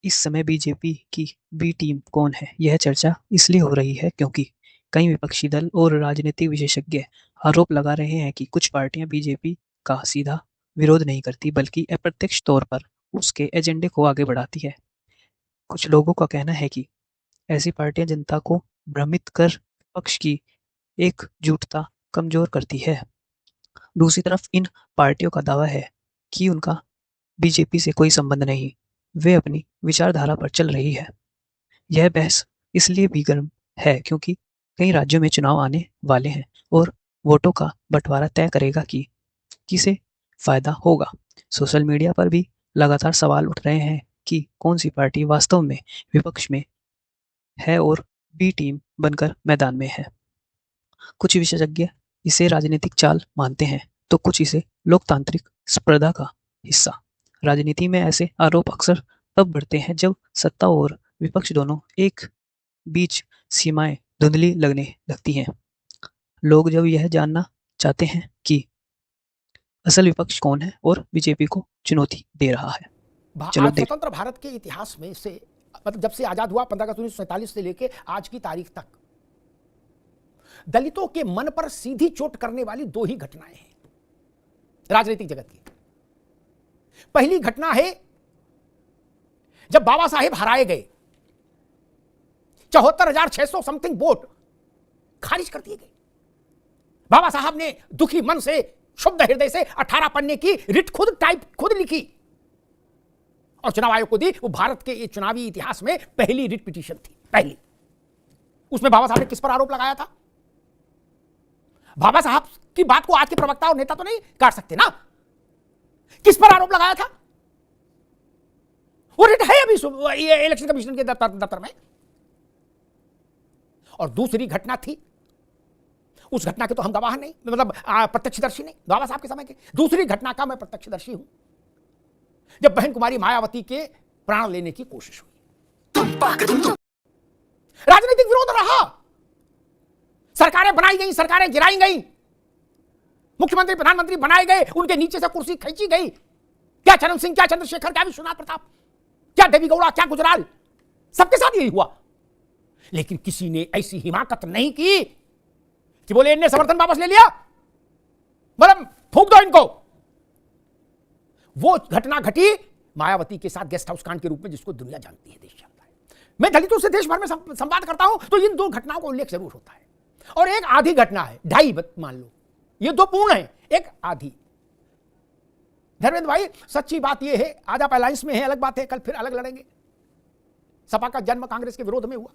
इस समय बीजेपी की बी टीम कौन है? यह चर्चा इसलिए हो रही है क्योंकि कई विपक्षी दल और राजनीतिक विशेषज्ञ आरोप लगा रहे हैं कि कुछ पार्टियां बीजेपी का सीधा विरोध नहीं करती बल्कि अप्रत्यक्ष तौर पर उसके एजेंडे को आगे बढ़ाती है। कुछ लोगों का कहना है कि ऐसी पार्टियां जनता को भ्रमित कर विपक्ष की एकजुटता कमजोर करती है। दूसरी तरफ इन पार्टियों का दावा है कि उनका बीजेपी से कोई संबंध नहीं, वे अपनी विचारधारा पर चल रही है। यह बहस इसलिए भी गर्म है क्योंकि कई राज्यों में चुनाव आने वाले हैं और वोटों का बंटवारा तय करेगा कि किसे फायदा होगा। सोशल मीडिया पर भी लगातार सवाल उठ रहे हैं कि कौन सी पार्टी वास्तव में विपक्ष में है और बी टीम बनकर मैदान में है। कुछ विशेषज्ञ इसे राजनीतिक चाल मानते हैं तो कुछ इसे लोकतांत्रिक स्पर्धा का हिस्सा। राजनीति में ऐसे आरोप अक्सर तब बढ़ते हैं जब सत्ता और विपक्ष दोनों एक बीच सीमाएं धुंधली लगने लगती हैं। लोग जब यह जानना चाहते हैं कि असल विपक्ष कौन है और बीजेपी को चुनौती दे रहा है। चलो आज स्वतंत्र भारत के इतिहास में से मतलब जब से आजाद हुआ 15 अगस्त 1947 से लेकर आज की तारीख तक दलितों के मन पर सीधी चोट करने वाली दो ही घटनाएं हैं राजनीतिक जगत की। पहली घटना है जब बाबा साहेब हराए गए, 74,600 समथिंग वोट खारिज कर दिए गए। बाबा साहब ने दुखी मन से, शुद्ध हृदय से 18 पन्ने की रिट खुद लिखी और चुनाव आयोग को दी। वो भारत के चुनावी इतिहास में पहली रिट पिटीशन थी, पहली। उसमें बाबा साहब ने किस पर आरोप लगाया था? बाबा साहब की बात को आज के प्रवक्ता और नेता तो नहीं काट सकते ना। किस पर आरोप लगाया था? वो रिट है अभी इलेक्शन कमीशन के दफ्तर में। और दूसरी घटना थी, उस घटना के तो हम गवाह नहीं, मतलब प्रत्यक्षदर्शी नहीं, बाबा साहब के समय के। दूसरी घटना का मैं प्रत्यक्षदर्शी हूं, जब बहन कुमारी मायावती के प्राण लेने की कोशिश हुई। राजनीतिक विरोध रहा, सरकारें बनाई गई, सरकारें गिराई गई, मुख्यमंत्री प्रधानमंत्री बनाए गए, उनके नीचे से कुर्सी खींची गई। क्या चरण सिंह, क्या चंद्रशेखर, क्या विश्वनाथ प्रताप, क्या देवी गौड़ा, क्या गुजराल, सबके साथ यही हुआ। लेकिन किसी ने ऐसी हिमाकत नहीं की कि बोले इनने समर्थन वापस ले लिया, मतलब फूंक दो इनको। वो घटना घटी मायावती के साथ गेस्ट हाउस कांड के रूप में, जिसको दुनिया जानती है, देश जानता है। मैं दलितों से देश भर में संवाद करता हूं तो इन दो घटनाओं का उल्लेख जरूर होता है। और एक आधी घटना है, ढाई मान लो, ये दो पूर्ण है, एक आधी। धर्मेंद्र भाई, सच्ची बात ये है, आज आप अलायंस में है, अलग बात है, कल फिर अलग लड़ेंगे। सपा का जन्म कांग्रेस के विरोध में हुआ।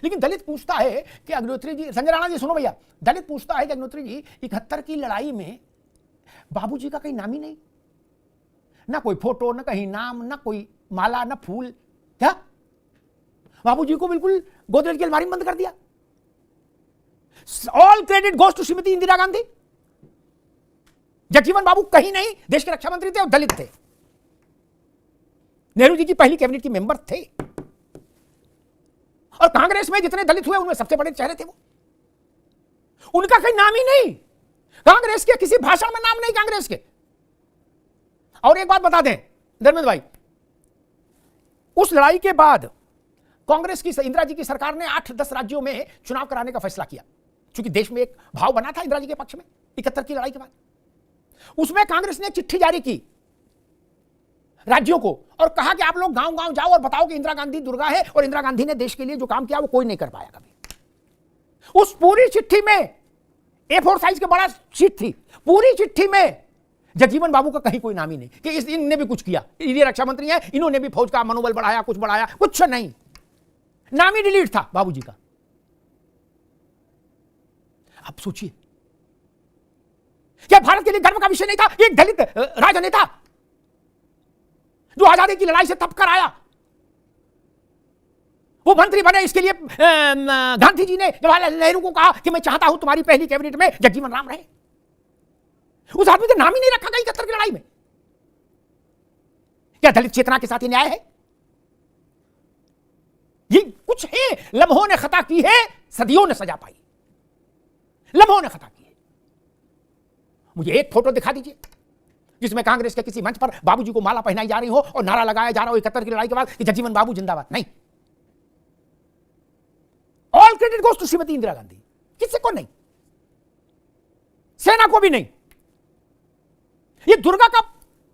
लेकिन दलित पूछता है कि अग्निहोत्री जी, संजय राणा जी सुनो भैया, दलित पूछता है कि अग्निहोत्री जी 71 की लड़ाई में बाबूजी का कहीं नाम ही नहीं, ना कोई फोटो, ना कहीं नाम, ना कोई माला, ना फूल। क्या बाबूजी को बिल्कुल गोदरेज की अलमारी में बंद कर दिया? All credit goes to Shrimati Indira Gandhi. Jagjivan Babu कहीं नहीं, देश के रक्षा मंत्री थे और दलित थे, नेहरू जी की पहली कैबिनेट की मेंबर थे। और कांग्रेस में जितने दलित हुए उनमें सबसे बड़े चेहरे थे वो। उनका कहीं नाम ही नहीं, कांग्रेस के किसी भाषण में नाम नहीं कांग्रेस के। और एक बात बता दें धर्मेंद्र भाई, उस लड़ाई के बाद कांग्रेस की, इंदिरा जी की सरकार ने 8-10 राज्यों में चुनाव कराने का फैसला किया, क्योंकि देश में एक भाव बना था इंदिरा जी के पक्ष में 71 की लड़ाई के बाद। उसमें कांग्रेस ने चिट्ठी जारी की राज्यों को और कहा कि आप लोग गांव गांव जाओ और बताओ कि इंदिरा गांधी दुर्गा है, और इंदिरा गांधी ने देश के लिए जो काम किया वो कोई नहीं कर पाया कभी। उस पूरी चिट्ठी में A4 साइज के बड़ा शीट थी, पूरी चिट्ठी में जगजीवन बाबू का कहीं कोई नाम ही नहीं कि इनने भी कुछ किया, ये रक्षा मंत्री हैं, इन्होंने भी फौज का मनोबल बढ़ाया, कुछ बढ़ाया, कुछ नहीं, नाम ही डिलीट था बाबूजी का। अब सोचिए, क्या भारत के लिए गर्व का विषय नहीं था कि एक दलित राजनेता जो आजादी की लड़ाई से तप कर आया, वो मंत्री बने? इसके लिए गांधी जी ने जवाहरलाल नेहरू को कहा कि मैं चाहता हूं तुम्हारी पहली कैबिनेट में जगजीवन राम रहे। उस आदमी का नाम ही नहीं रखा गया 71 की लड़ाई में। क्या दलित चेतना के साथ ये न्याय है? ये कुछ है, लम्हों ने खता की है, सदियों ने सजा पाई। लम्हों ने खता की है। मुझे एक फोटो दिखा दीजिए जिसमें कांग्रेस के किसी मंच पर बाबूजी को माला पहनाई जा रही हो और नारा लगाया जा रहा हो 71 की लड़ाई के बाद कि जगजीवन बाबू जिंदाबाद। नहीं, all credit goes to Shrimati Indira Gandhi. किसी को नहीं, सेना को भी नहीं। ये दुर्गा का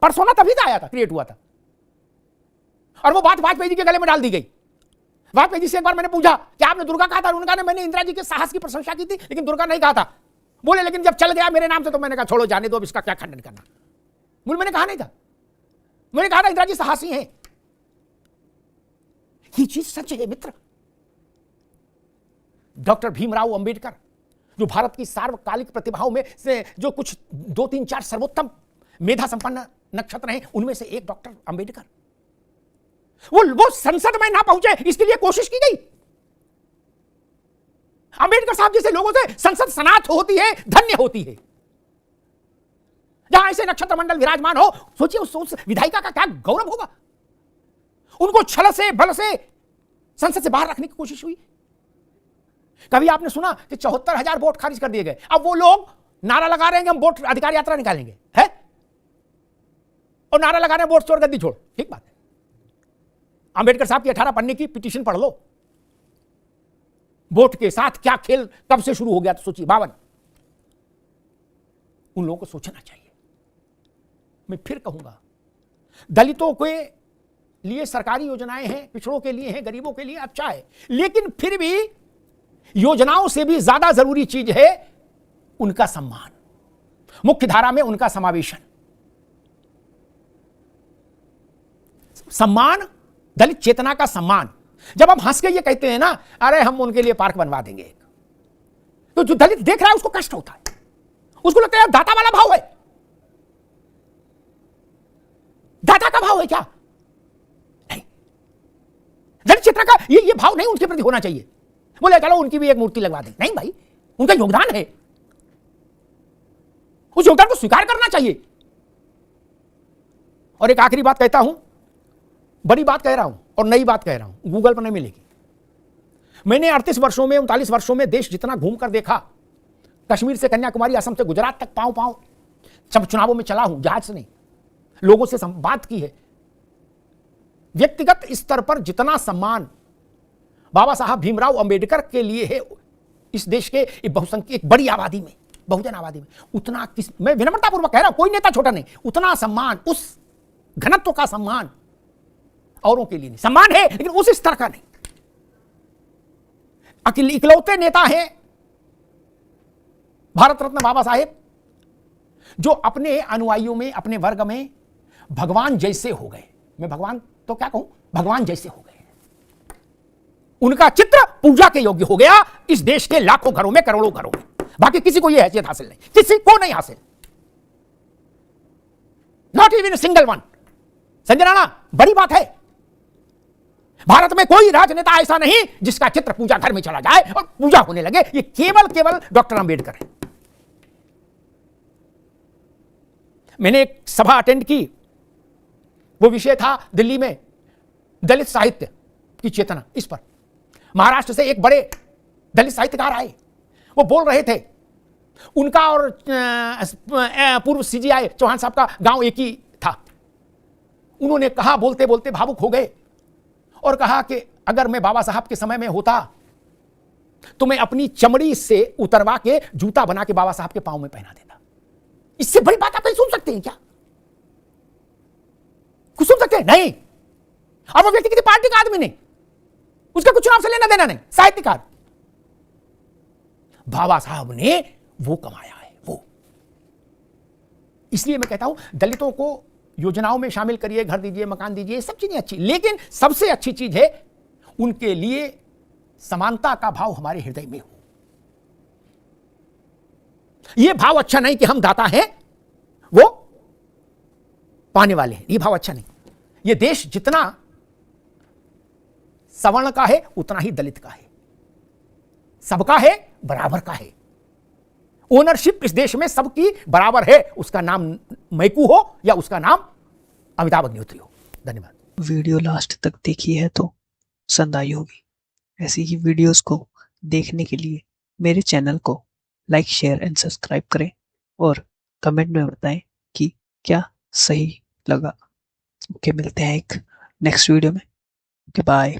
परसोना तभी तो आया था, क्रिएट हुआ था, और वो बात वाजपेयी जी के गले में डाल दी गई। वाजपेयी जी से एक बार मैंने पूछा कि आपने दुर्गा कहा था, उन्होंने कहा मैंने इंदिरा जी के साहस की प्रशंसा की थी लेकिन दुर्गा नहीं कहा था। बोले लेकिन जब चल गया मेरे नाम से तो मैंने कहा छोड़ो जाने दो, अब इसका क्या खंडन करना। बोले मैंने कहा नहीं था, मैंने कहा था इंदिरा जी साहसी हैं। ये चीज सच है मित्र। डॉक्टर भीमराव अंबेडकर जो भारत की सार्वकालिक प्रतिभाओं में से जो कुछ 2, 3, 4 सर्वोत्तम मेधा संपन्न नक्षत्र हैं, उनमें से एक डॉक्टर अंबेडकर, वो संसद में ना पहुंचे इसके लिए कोशिश की गई। अंबेडकर साहब जैसे लोगों से संसद सनाथ होती है, धन्य होती है। जहां ऐसे नक्षत्र मंडल विराजमान हो, सोचिए उस विधायिका का क्या गौरव होगा। उनको छल से बल से संसद से बाहर रखने की कोशिश हुई। कभी आपने सुना कि 74,000 वोट खारिज कर दिए गए। अब वो लोग नारा लगा रहे हैं कि हम वोट अधिकार यात्रा निकालेंगे, है, और नारा लगा रहे हैं वोट चोर गद्दी छोड़। ठीक बात है, अंबेडकर साहब की 18 पन्ने की पिटीशन पढ़ लो। वोट के साथ क्या खेल कब से शुरू हो गया, तो सोचिए 52। उन लोगों को सोचना चाहिए। मैं फिर कहूंगा, दलितों के लिए सरकारी योजनाएं हैं, पिछड़ों के लिए हैं, गरीबों के लिए अच्छा है, लेकिन फिर भी योजनाओं से भी ज्यादा जरूरी चीज है उनका सम्मान, मुख्य धारा में उनका समावेशन। सम्मान, दलित चेतना का सम्मान। जब हम हंस के ये कहते हैं ना, अरे हम उनके लिए पार्क बनवा देंगे, तो जो दलित देख रहा है उसको कष्ट होता है, उसको लगता है दाता वाला भाव है। दाता का भाव है क्या? नहीं, दलित चेतना का ये भाव नहीं उनके प्रति होना चाहिए। बोले चलो उनकी भी एक मूर्ति लगवा दें। नहीं भाई, उनका योगदान है, उस योगदान को स्वीकार करना चाहिए। और एक आखिरी बात कहता हूं, बड़ी बात कह रहा हूं और नई बात कह रहा हूं, गूगल पर नहीं मिलेगी। मैंने 38 वर्षों में, 39 वर्षों में देश जितना घूमकर देखा, कश्मीर से कन्याकुमारी, असम से गुजरात तक पांव पांव सब चुनावों में चला हूं, जहाज से नहीं, लोगों से बात की है। व्यक्तिगत स्तर पर जितना सम्मान बाबा साहब भीमराव अंबेडकर के लिए है इस देश के बहुसंख्यक एक बड़ी आबादी में, बहुजन आबादी में, उतना मैं विनम्रतापूर्वक कह रहा हूं, कोई नेता छोटा नहीं, उतना सम्मान, उस घनत्व का सम्मान औरों के लिए नहीं। सम्मान है लेकिन उस स्तर का नहीं। इकलौते नेता हैं भारत रत्न बाबा साहेब जो अपने अनुयायियों में, अपने वर्ग में भगवान जैसे हो गए। मैं भगवान तो क्या कहूं, भगवान जैसे हो गए। उनका चित्र पूजा के योग्य हो गया इस देश के लाखों घरों में, करोड़ों घरों में। बाकी किसी को यह हैसियत हासिल नहीं, किसी को नहीं हासिल, not even single one. Sanjay Rana, बड़ी बात है, भारत में कोई राजनेता ऐसा नहीं जिसका चित्र पूजा घर में चला जाए और पूजा होने लगे। ये केवल डॉक्टर अंबेडकर है। मैंने एक सभा अटेंड की, वो विषय था दिल्ली में दलित साहित्य की चेतना। इस पर महाराष्ट्र से एक बड़े दलित साहित्यकार आए, वो बोल रहे थे, उनका और पूर्व सीजीआई चौहान साहब का गांव एक ही था। उन्होंने कहा, बोलते बोलते भावुक हो गए और कहा कि अगर मैं बाबा साहब के समय में होता तो मैं अपनी चमड़ी से उतरवा के जूता बना के बाबा साहब के पांव में पहना देता। इससे बड़ी बात आप नहीं सुन सकते हैं क्या? कुछ सुन सकते हैं? नहीं। और वो व्यक्ति किसी पार्टी का आदमी नहीं, उसका कुछ चुनाव से लेना देना नहीं, साहित्यकार। बाबा साहब ने वो कमाया है, वो। इसलिए मैं कहता हूं दलितों को योजनाओं में शामिल करिए, घर दीजिए, मकान दीजिए, सब चीजें अच्छी, लेकिन सबसे अच्छी चीज है उनके लिए समानता का भाव हमारे हृदय में हो। यह भाव अच्छा नहीं कि हम दाता हैं, वो पाने वाले हैं, यह भाव अच्छा नहीं। यह देश जितना सवर्ण का है उतना ही दलित का है, सबका है, बराबर का है। ओनरशिप इस देश में सबकी बराबर है, उसका नाम मैकू हो या उसका नाम अमिताभ अग्निहोत्री हो। धन्यवाद। वीडियो लास्ट तक देखी है तो पसंद आई होगी। ऐसी ही वीडियोस को देखने के लिए मेरे चैनल को लाइक, शेयर एंड सब्सक्राइब करें और कमेंट में बताएं कि क्या सही लगा। ओके, मिलते हैं एक नेक्स्ट वीडियो में। Okay, bye.